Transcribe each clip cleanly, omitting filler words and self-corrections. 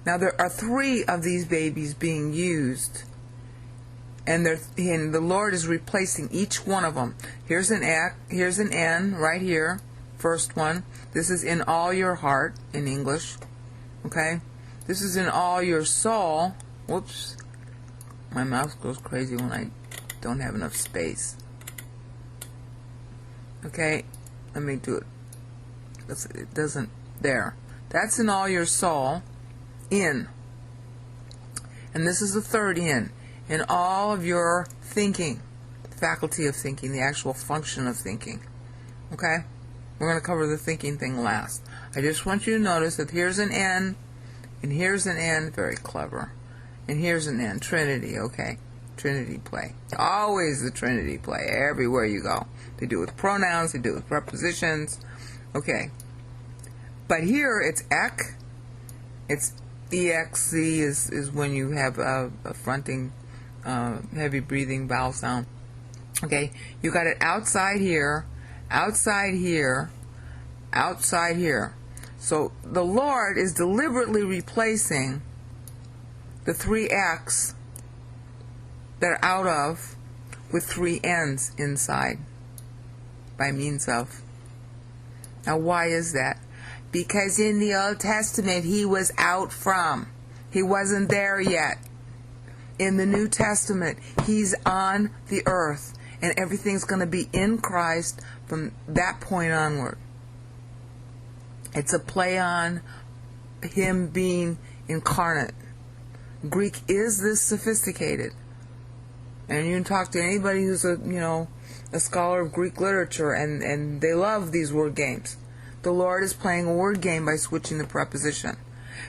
Now there are 3 of these babies being used, and the Lord is replacing each one of them. Here's an N right here, first one. This is in all your heart in English. Okay? This is in all your soul. Whoops. My mouse goes crazy when I don't have enough space. Okay? Let me do it. It doesn't. There. That's in all your soul. In. And this is the third in all of your thinking, faculty of thinking, the actual function of thinking. Okay? We're going to cover the thinking thing last. I just want you to notice that here's an N, and here's an N, very clever, and here's an N, Trinity, okay? Trinity play. Always the Trinity play, everywhere you go. They do it with pronouns, they do it with prepositions, okay? But here it's ek, it's EXC is when you have a fronting, heavy breathing vowel sound. Okay, you got it outside here, outside here, outside here. So the Lord is deliberately replacing the 3 X that are out of with 3 N's inside by means of. Now why is that? Because in the Old Testament he was out from. He wasn't there yet. In the New Testament he's on the earth, and everything's going to be in Christ from that point onward. It's a play on him being incarnate. Greek is this sophisticated. And you can talk to anybody who's a scholar of Greek literature, and they love these word games. The Lord is playing a word game by switching the preposition,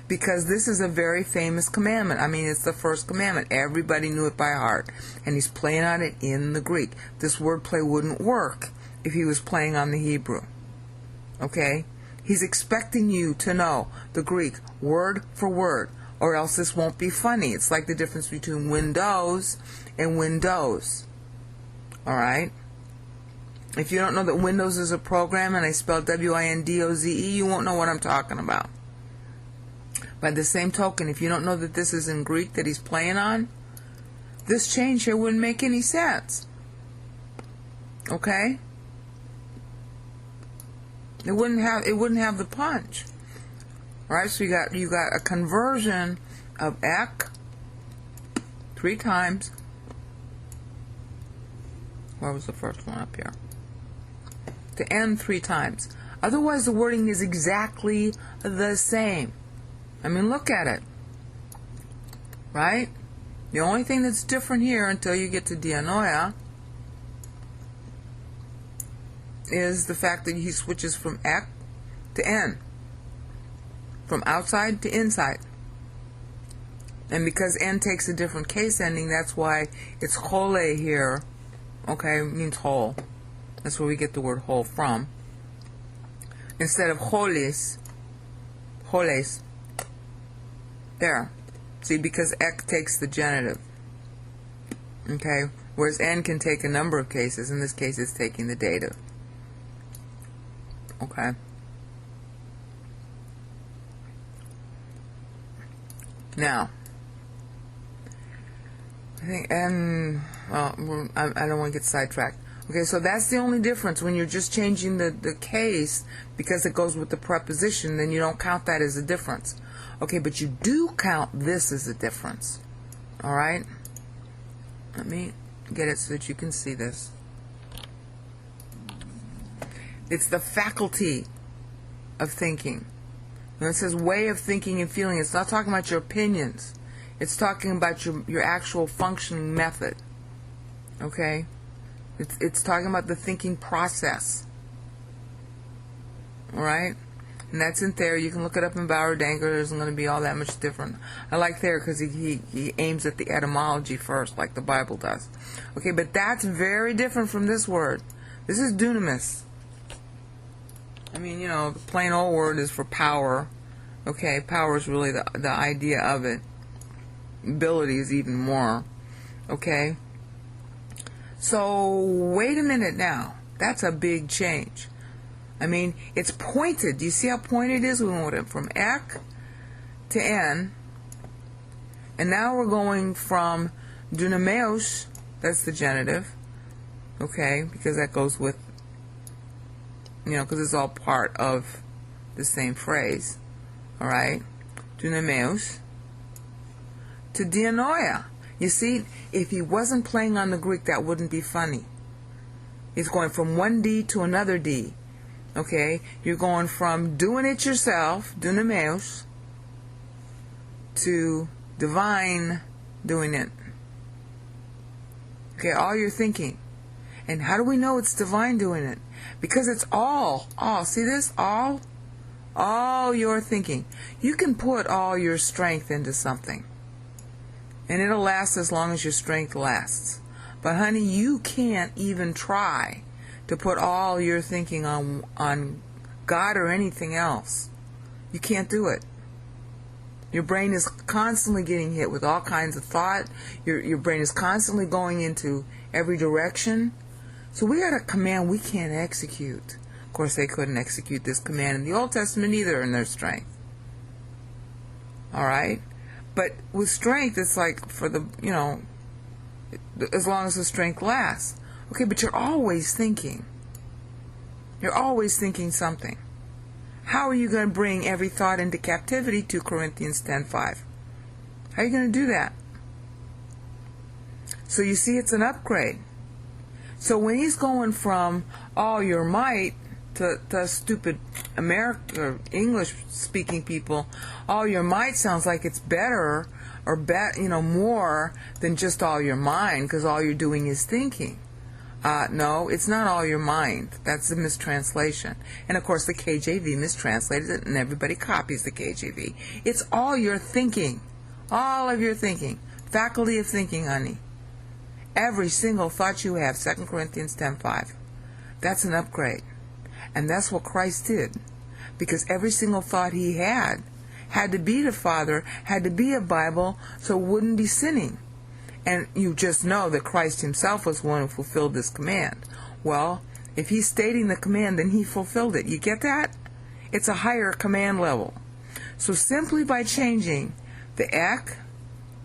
because this is a very famous commandment. I mean, it's the first commandment. Everybody knew it by heart, and he's playing on it in the Greek. This wordplay wouldn't work if he was playing on the Hebrew. Okay? He's expecting you to know the Greek word for word, or else this won't be funny. It's like the difference between Windows and Windows. Alright? If you don't know that Windows is a program and I spell W-I-N-D-O-Z-E, you won't know what I'm talking about. By the same token, if you don't know that this is in Greek that he's playing on, this change here wouldn't make any sense. Okay? It wouldn't have the punch. Right? So you got a conversion of ek 3 times. Where was the first one up here? To N 3 times. Otherwise the wording is exactly the same. I mean, look at it. Right? The only thing that's different here until you get to dianoia is the fact that he switches from ek to N. From outside to inside. And because N takes a different case ending, that's why it's hole here. Okay, it means whole. That's where we get the word whole from. Instead of holes. There. See, because ek takes the genitive. Okay? Whereas N can take a number of cases. In this case, it's taking the dative. Okay? Now, I think, well, I don't want to get sidetracked. Okay, so that's the only difference. When you're just changing the case because it goes with the preposition, then you don't count that as a difference. Okay, but you do count this as a difference. Alright? Let me get it so that you can see this. It's the faculty of thinking. When it says way of thinking and feeling, it's not talking about your opinions. It's talking about your actual functioning method. Okay? It's talking about the thinking process. Alright? And that's in Thayer. You can look it up in Bauer-Danger. There isn't going to be all that much different. I like Thayer because he aims at the etymology first, like the Bible does. Okay, but that's very different from this word. This is dunamis. I mean, the plain old word is for power. Okay, power is really the idea of it. Ability is even more. Okay? So, wait a minute now. That's a big change. I mean, it's pointed. Do you see how pointed it is? We went from ek to N, And now we're going from dunameos, that's the genitive, okay, because that goes with, because it's all part of the same phrase, all right, dunameos, to dianoia. You see, if he wasn't playing on the Greek, that wouldn't be funny. He's going from one D to another D, okay? You're going from doing it yourself, dunameos, to divine doing it. Okay, all your thinking. And how do we know it's divine doing it? Because it's all, see this? All your thinking. You can put all your strength into something, and it'll last as long as your strength lasts. But honey, you can't even try to put all your thinking on God or anything else. You can't do it. Your brain is constantly getting hit with all kinds of thought. Your brain is constantly going into every direction. So we got a command we can't execute. Of course, they couldn't execute this command in the Old Testament either in their strength. All right? But with strength, it's like for the, as long as the strength lasts. Okay, but you're always thinking. You're always thinking something. How are you going to bring every thought into captivity? 2 Corinthians 10:5. How are you going to do that? So you see, it's an upgrade. So when he's going from all your might to stupid American English speaking people, all your might sounds like it's better or more than just all your mind, because all you're doing is thinking. No, it's not all your mind. That's a mistranslation. And of course the KJV mistranslated it, and everybody copies the KJV. It's all your thinking. All of your thinking. Faculty of thinking, honey. Every single thought you have, 2 Corinthians 10:5. That's an upgrade. And that's what Christ did. Because every single thought he had to be the Father, had to be a Bible, so it wouldn't be sinning. And you just know that Christ himself was one who fulfilled this command. Well, if he's stating the command, then he fulfilled it. You get that? It's a higher command level. So simply by changing the ek,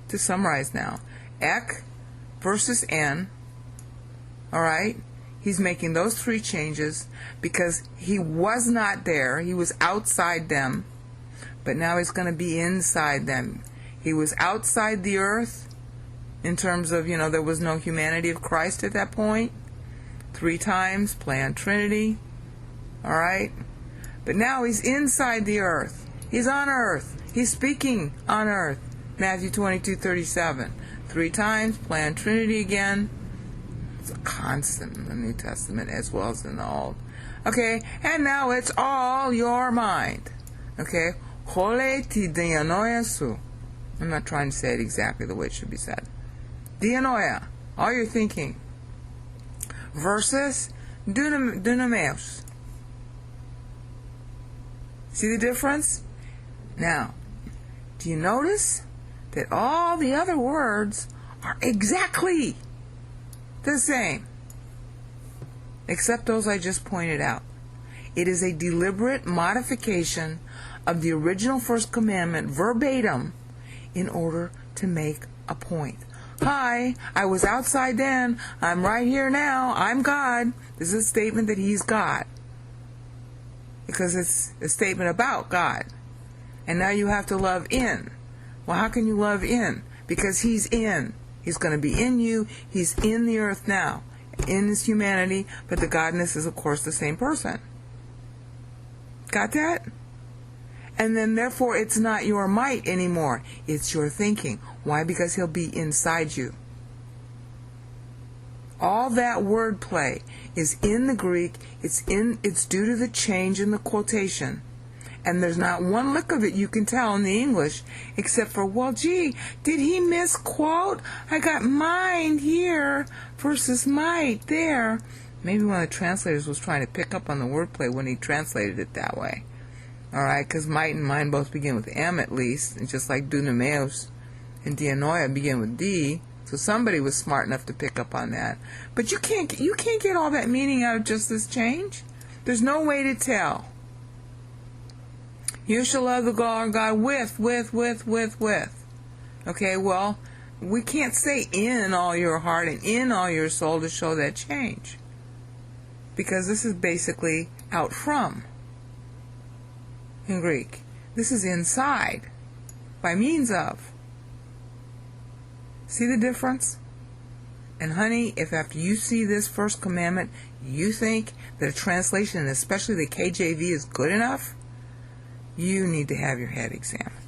to summarize now, ek versus n, all right? He's making those 3 changes because he was not there. He was outside them, but now he's going to be inside them. He was outside the earth in terms of, there was no humanity of Christ at that point. 3 times, play on Trinity, all right? But now he's inside the earth. He's on earth. He's speaking on earth. Matthew 22:37. 3 times, play on Trinity again. It's a constant in the New Testament as well as in the Old. Okay, and now it's all your mind. Okay, Hole ti dianoia su. I'm not trying to say it exactly the way it should be said. Dianoia, all your thinking. Versus dunameos. See the difference? Now, do you notice that all the other words are exactly the same, except those I just pointed out? It is a deliberate modification of the original First Commandment verbatim in order to make a point. Hi, I was outside then, I'm right here now, I'm God. This is a statement that he's God, because it's a statement about God. And now you have to love in. Well, how can you love in? Because he's in. He's going to be in you. He's in the earth now, in his humanity, but the godness is, of course, the same person. Got that? And then, therefore, it's not your might anymore. It's your thinking. Why? Because he'll be inside you. All that wordplay is in the Greek. It's due to the change in the quotation. And there's not one lick of it you can tell in the English, except for, well, gee, did he misquote? I got mind here versus might there. Maybe one of the translators was trying to pick up on the wordplay when he translated it that way. All right, because might and mind both begin with M at least, and just like dunameos and dianoia begin with D. So somebody was smart enough to pick up on that. But you can't get all that meaning out of just this change. There's no way to tell. You shall love the Lord God with. Okay, well, we can't say in all your heart and in all your soul to show that change, because this is basically out from in Greek. This is inside, by means of. See the difference? And honey, if after you see this first commandment, you think that a translation, and especially the KJV, is good enough, you need to have your head examined.